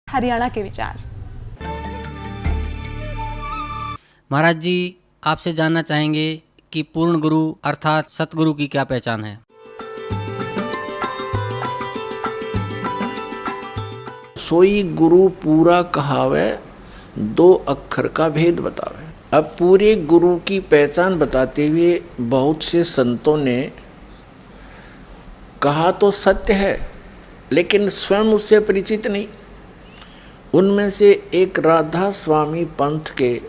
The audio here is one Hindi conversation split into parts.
हरियाणा के विचार। महाराज जी, आपसे जानना चाहेंगे कि पूर्ण गुरु अर्थात सतगुरु की क्या पहचान है। सोई गुरु पूरा कहावे, दो अक्षर का भेद बतावे। अब पूरे गुरु की पहचान बताते हुए बहुत से संतों ने कहा तो सत्य है, लेकिन स्वयं उससे परिचित नहीं। उनमें से एक राधा स्वामी पंथ के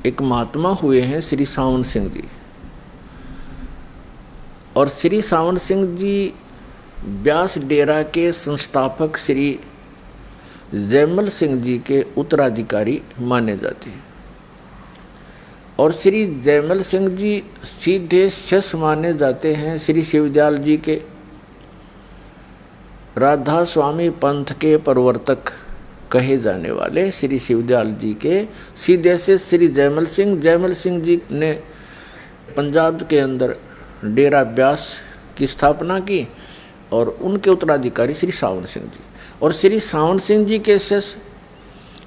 एक महात्मा हुए हैं श्री सावन सिंह जी। और श्री सावन सिंह जी व्यास डेरा के संस्थापक श्री जयमल सिंह जी के उत्तराधिकारी माने जाते हैं। और श्री जयमल सिंह जी सीधे शिष्य माने जाते हैं श्री शिवदयाल जी के। राधा स्वामी पंथ के प्रवर्तक कहे जाने वाले श्री शिवदयाल जी के सीधे से श्री जयमल सिंह जी ने पंजाब के अंदर डेरा व्यास की स्थापना की और उनके उत्तराधिकारी श्री सावन सिंह जी। और श्री सावन सिंह जी के शिष्य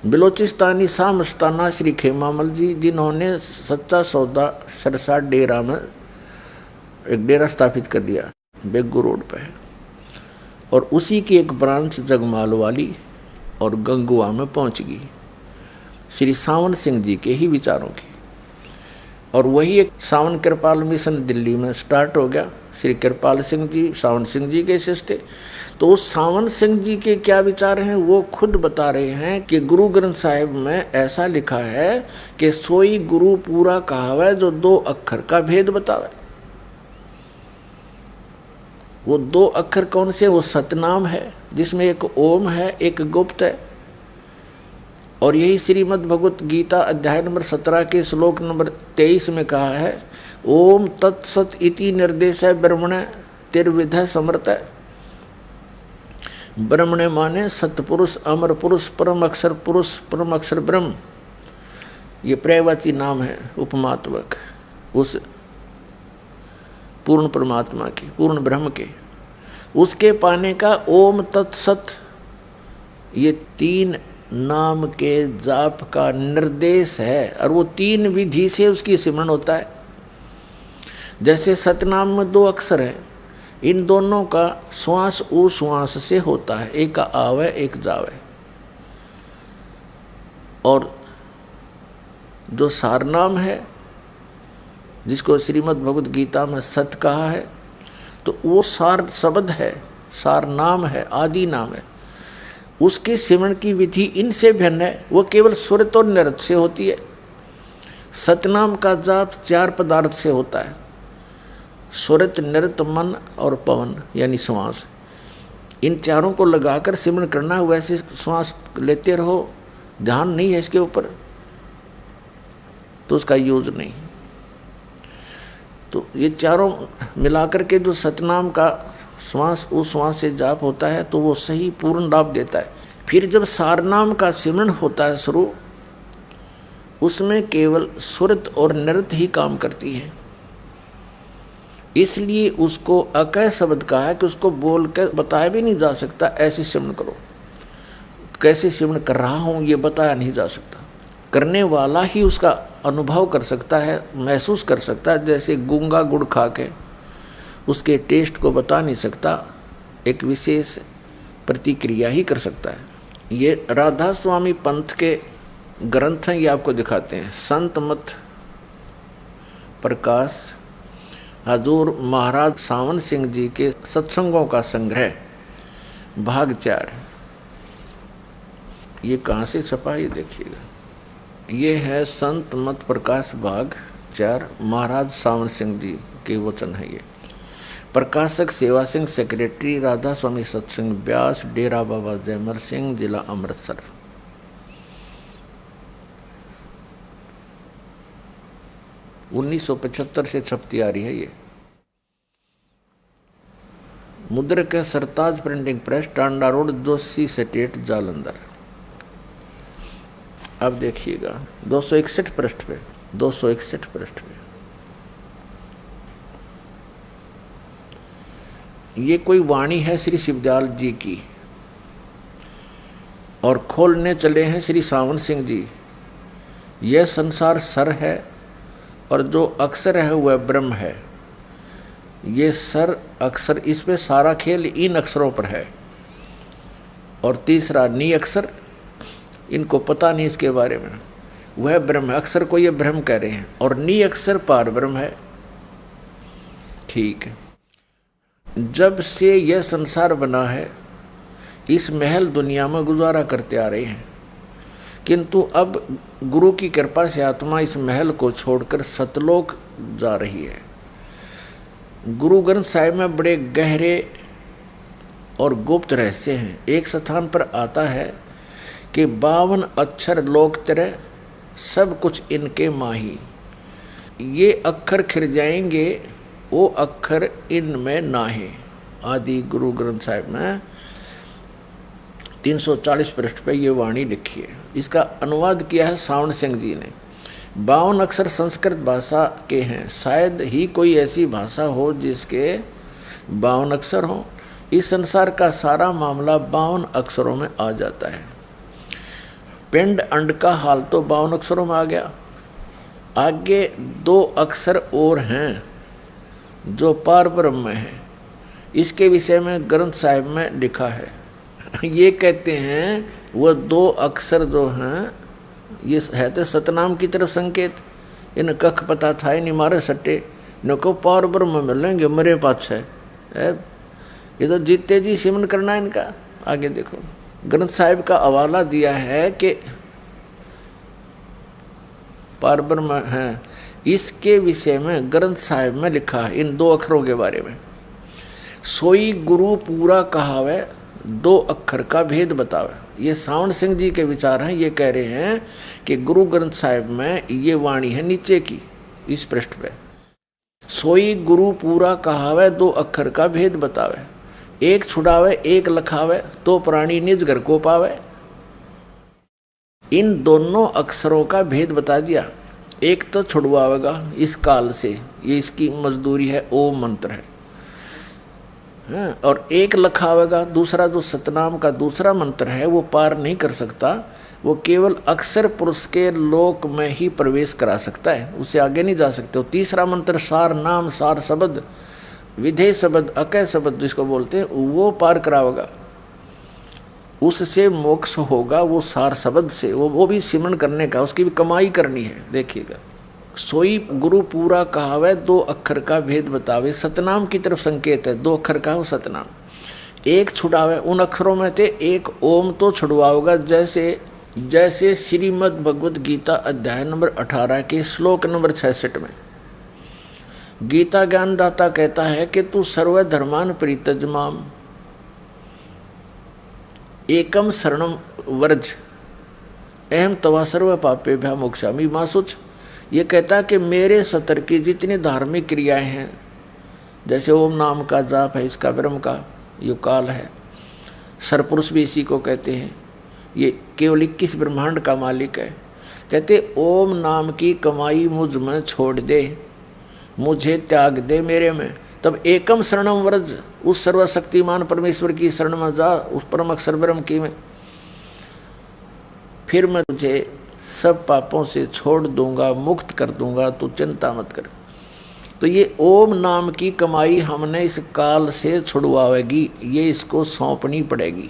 बिलोचिस्तानी शाह मस्ताना श्री खेमामल जी, जिन्होंने सच्चा सौदा सरसा डेरा में एक डेरा स्थापित कर दिया, बेगू रोड पे है। और उसी की एक ब्रांच जगमाल वाली और गंगुआ में पहुंच गई श्री सावन सिंह जी के ही विचारों की। और वही एक सावन कृपाल मिशन दिल्ली में स्टार्ट हो गया। श्री कृपाल सिंह जी सावन सिंह जी के शिष्य थे। तो उस सावन सिंह जी के क्या विचार हैं वो खुद बता रहे हैं कि गुरु ग्रंथ साहिब में ऐसा लिखा है कि सोई गुरु पूरा कहावे, जो दो अक्षर का भेद बतावे। वो दो अक्षर कौन से? वो सतनाम है, जिसमें एक ओम है, एक गुप्त है। और यही श्रीमद् भगवत गीता अध्याय नंबर 17 के श्लोक नंबर 23 में कहा है, ओम तत्सत इति निर्देश है ब्रह्मण तिर्विध समर्थ। ब्रह्मण माने सतपुरुष, अमर पुरुष, परम अक्षर ब्रह्म। ये पर्यायवाची नाम है उपमात्मक उस पूर्ण परमात्मा के, पूर्ण ब्रह्म के। उसके पाने का ओम तत्सत, ये 3 नाम के जाप का निर्देश है। और वो 3 विधि से उसकी सिमरन होता है। जैसे सतनाम में 2 अक्षर हैं, इन दोनों का श्वास उ श्वास से होता है, एक आवे एक जावे। और जो सारनाम है, जिसको श्रीमद् भगवत गीता में सत कहा है, तो वो सार शब्द है, सार नाम है, आदि नाम है। उसके सिमरन की विधि इनसे भिन्न है। वो केवल सुरत और निरत से होती है। सतनाम का जाप 4 पदार्थ से होता है, सुरत, निरत, मन और पवन यानी श्वास। इन चारों को लगाकर सिमरन करना। वैसे श्वास लेते रहो, ध्यान नहीं है इसके ऊपर तो उसका यूज नहीं। तो ये चारों मिलाकर के जो सतनाम का श्वास उस श्वास से जाप होता है, तो वो सही पूर्ण लाभ देता है। फिर जब सारनाम का सिमरन होता है शुरू, उसमें केवल सुरत और नृत ही काम करती है। इसलिए उसको अकय शब्द कहा है कि उसको बोल कर बताया भी नहीं जा सकता ऐसे सिमरन करो। कैसे सिमरन कर रहा हूँ ये बताया नहीं जा सकता, करने वाला ही उसका अनुभव कर सकता है, महसूस कर सकता है। जैसे गूंगा गुड़ खा के उसके टेस्ट को बता नहीं सकता, एक विशेष प्रतिक्रिया ही कर सकता है। ये राधा स्वामी पंथ के ग्रंथ हैं, ये आपको दिखाते हैं। संत मत प्रकाश हजूर महाराज सावन सिंह जी के सत्संगों का संग्रह भाग 4। ये कहाँ से छपा ये देखिएगा। ये है संत मत प्रकाश भाग 4, महाराज सावन सिंह जी के वचन है। ये प्रकाशक सेवा सिंह, सेक्रेटरी राधा स्वामी सत्संग व्यास, डेरा बाबा जयमल सिंह, जिला अमृतसर। (1975) से छपती आ रही है ये। मुद्रक है Sartaj printing press, Tanda road, Joshi state, Jalandhar. अब देखिएगा 261 पृष्ठ पे, 261 पृष्ठ पे ये कोई वाणी है श्री शिवदयाल जी की। और खोलने चले हैं श्री सावन सिंह जी। यह संसार सर है और जो अक्षर है वह ब्रह्म है। ये सर अक्षर, इसमें सारा खेल इन अक्षरों पर है। और तीसरा नी अक्षर, इनको पता नहीं इसके बारे में, वह ब्रह्म है। अक्षर को ये ब्रह्म कह रहे हैं और नी अक्षर पार ब्रह्म है। ठीक है, जब से यह संसार बना है इस महल दुनिया में गुजारा करते आ रहे हैं, किंतु अब गुरु की कृपा से आत्मा इस महल को छोड़कर सतलोक जा रही है। गुरु ग्रंथ साहिब में बड़े गहरे और गुप्त रहस्य हैं। एक स्थान पर आता है कि 52 अक्षर लोक तेरे, सब कुछ इनके माही। ये अक्षर खिर जाएंगे, वो अक्षर इनमें नाहे। आदि गुरु ग्रंथ साहिब में 340 पृष्ठ पे ये वाणी लिखी है। इसका अनुवाद किया है सावन सिंह जी ने। 52 अक्षर संस्कृत भाषा के हैं। शायद ही कोई ऐसी भाषा हो जिसके 52 अक्षर हों। इस संसार का सारा मामला 52 अक्षरों में आ जाता है। पिंड अंड का हाल तो 52 अक्षरों में आ गया। आगे 2 अक्षर और हैं जो पार ब्रह्म में है। इसके विषय में ग्रंथ साहिब में लिखा है। ये कहते हैं वह 2 अक्षर जो हैं ये है तो सतनाम की तरफ संकेत। इन कख पता था इन मारे सट्टे नको पार ब्रह्म मिलेंगे मरे पाछ है। ये तो जीते जी सिमन करना है इनका। आगे देखो ग्रंथ साहिब का हवाला दिया है कि पार ब्रह्म है। इसके विषय में ग्रंथ साहिब में लिखा है इन 2 अक्षरों के बारे में। सोई गुरु पूरा कहावे, 2 अक्षर का भेद बतावे। ये सावन सिंह जी के विचार हैं। ये कह रहे हैं कि गुरु ग्रंथ साहिब में ये वाणी है नीचे की, इस पृष्ठ पे। सोई गुरु पूरा कहावे, 2 अक्षर का भेद बतावे। एक छुड़ावे एक लखावे, तो प्राणी निज घर को पावे। इन दोनों अक्षरों का भेद बता दिया। एक तो छुड़वावेगा इस काल से, ये इसकी मजदूरी है, ओम मंत्र है। और एक लखावेगा, दूसरा जो सतनाम का दूसरा मंत्र है वो पार नहीं कर सकता। वो केवल अक्षर पुरुष के लोक में ही प्रवेश करा सकता है, उससे आगे नहीं जा सकते। और तीसरा मंत्र सार नाम, सार शब्द, विधेय शब्द, अकय शब्द जिसको बोलते हैं, वो पार करावेगा। उससे मोक्ष होगा, वो सार शब्द से। वो भी सिमरन करने का, उसकी भी कमाई करनी है। देखिएगा, सोई गुरु पूरा कहावे, 2 अक्षर का भेद बतावे। सतनाम की तरफ संकेत है, 2 अक्षर का हो सतनाम। एक छुड़ावे, उन अक्षरों में थे एक ओम तो छुड़वाओगा। जैसे श्रीमद् भगवद गीता अध्याय नंबर 18 के श्लोक नंबर 66 में गीता ज्ञानदाता कहता है कि तू सर्वधर्मान परित्यज्यमाम एकम शरणम वर्ज अहम तवा सर्व पापेभ्यः मोक्षामि मा शुच। ये कहता है कि मेरे सतर की जितनी धार्मिक क्रियाएं हैं, जैसे ओम नाम का जाप है, इसका ब्रह्म का यो काल है, सरपुरुष भी इसी को कहते हैं। ये केवल 21 ब्रह्मांड का मालिक है। कहते ओम नाम की कमाई मुझ में छोड़ दे, मुझे त्याग दे मेरे में। तब एकम शरणम व्रज, उस सर्वशक्तिमान परमेश्वर की शरण में जा, उस परम अक्षर ब्रह्म की में। फिर मैं तुझे सब पापों से छोड़ दूंगा, मुक्त कर दूंगा, तू चिंता मत कर। तो ये ओम नाम की कमाई हमने इस काल से छुड़वाएगी, ये इसको सौंपनी पड़ेगी।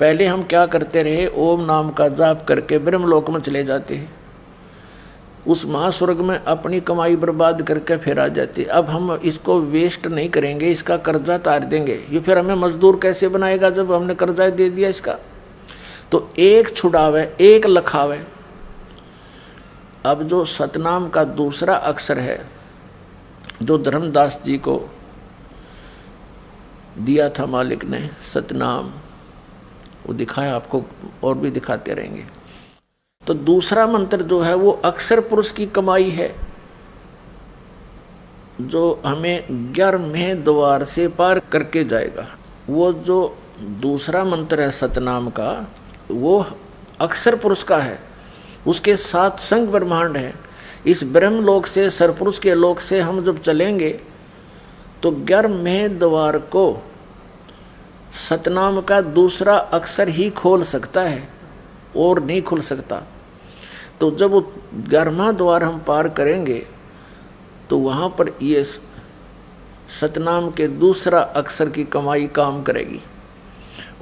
पहले हम क्या करते रहे, ओम नाम का जाप करके ब्रह्मलोक में चले जाते हैं, उस महास्वर्ग में अपनी कमाई बर्बाद करके फिर आ जाते। अब हम इसको वेस्ट नहीं करेंगे, इसका कर्जा तार देंगे। ये फिर हमें मजदूर कैसे बनाएगा जब हमने कर्जा दे दिया इसका। तो एक छुड़ावे एक लखावे। अब जो सतनाम का दूसरा अक्षर है जो धर्मदास जी को दिया था मालिक ने, सतनाम, वो दिखाया आपको और भी दिखाते रहेंगे। तो दूसरा मंत्र जो है वो अक्षर पुरुष की कमाई है, जो हमें 11वें द्वार से पार करके जाएगा। वो जो दूसरा मंत्र है सतनाम का, वो अक्षर पुरुष का है, उसके साथ संग ब्रह्मांड है। इस ब्रह्म लोक से, सरपुरुष के लोक से हम जब चलेंगे तो 11वें द्वार को सतनाम का दूसरा अक्षर ही खोल सकता है और नहीं खुल सकता। तो जब वो 11वां द्वार हम पार करेंगे तो वहाँ पर ये सतनाम के दूसरा अक्षर की कमाई काम करेगी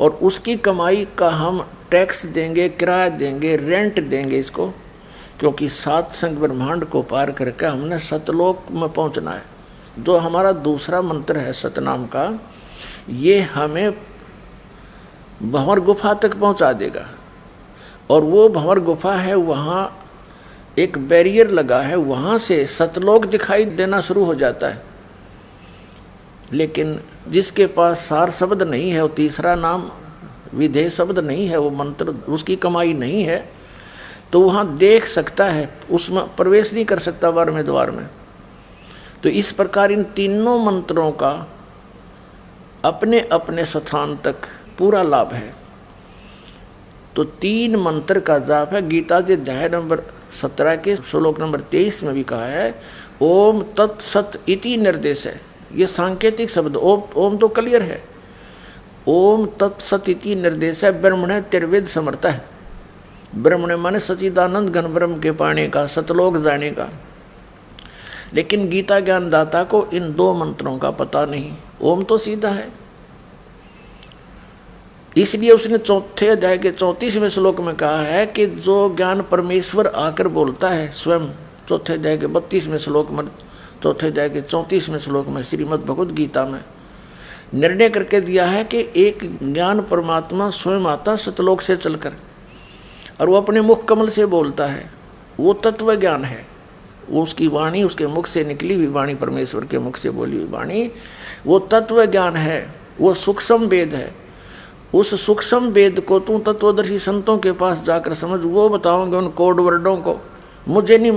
और उसकी कमाई का हम टैक्स देंगे, किराया देंगे, रेंट देंगे इसको, क्योंकि 7 संग ब्रह्मांड को पार करके हमने सतलोक में पहुंचना है। जो हमारा दूसरा मंत्र है सतनाम का, ये हमें भंवर गुफा तक पहुंचा देगा और वो भंवर गुफा है, वहाँ एक बैरियर लगा है, वहाँ से सतलोक दिखाई देना शुरू हो जाता है। लेकिन जिसके पास सार शब्द नहीं है, वो तीसरा नाम विधेय शब्द नहीं है, वो मंत्र उसकी कमाई नहीं है, तो वहाँ देख सकता है, उसमें प्रवेश नहीं कर सकता 12वें द्वार में। तो इस प्रकार इन तीनों मंत्रों का अपने अपने स्थान तक पूरा लाभ है। तो 3 मंत्र का जाप है। गीता जी अध्याय नंबर 17 के श्लोक नंबर 23 में भी कहा है ओम तत्सत इति निर्देश है। ये सांकेतिक शब्द, ओम तो क्लियर है, ओम तत्सत इति निर्देश है। ब्रह्मण तिर्वेद समर्थ है। ब्रह्मण माने सचिदानंद घन ब्रह्म के पाने का, सतलोक जाने का। लेकिन गीता ज्ञानदाता को इन 2 मंत्रों का पता नहीं। ओम तो सीधा है, इसलिए उसने 4 अध्याय के 34वें श्लोक में कहा है कि जो ज्ञान परमेश्वर आकर बोलता है स्वयं, 4 अध्याय के 32वें श्लोक में, 4 अध्याय के 34वें श्लोक में श्रीमद् भगवद गीता में निर्णय करके दिया है कि एक ज्ञान परमात्मा स्वयं आता सतलोक से चलकर और वो अपने मुख कमल से बोलता है। वो तत्व ज्ञान है, वो उसकी वाणी, उसके मुख से निकली हुई वाणी, परमेश्वर के मुख से बोली हुई वाणी, वो तत्व ज्ञान है, वो सूक्ष्म वेद है। उस सूक्ष्म वेद को तू तत्वदर्शी संतों के पास जाकर समझ, वो बताओगे उन कोड वर्डों को, मुझे नहीं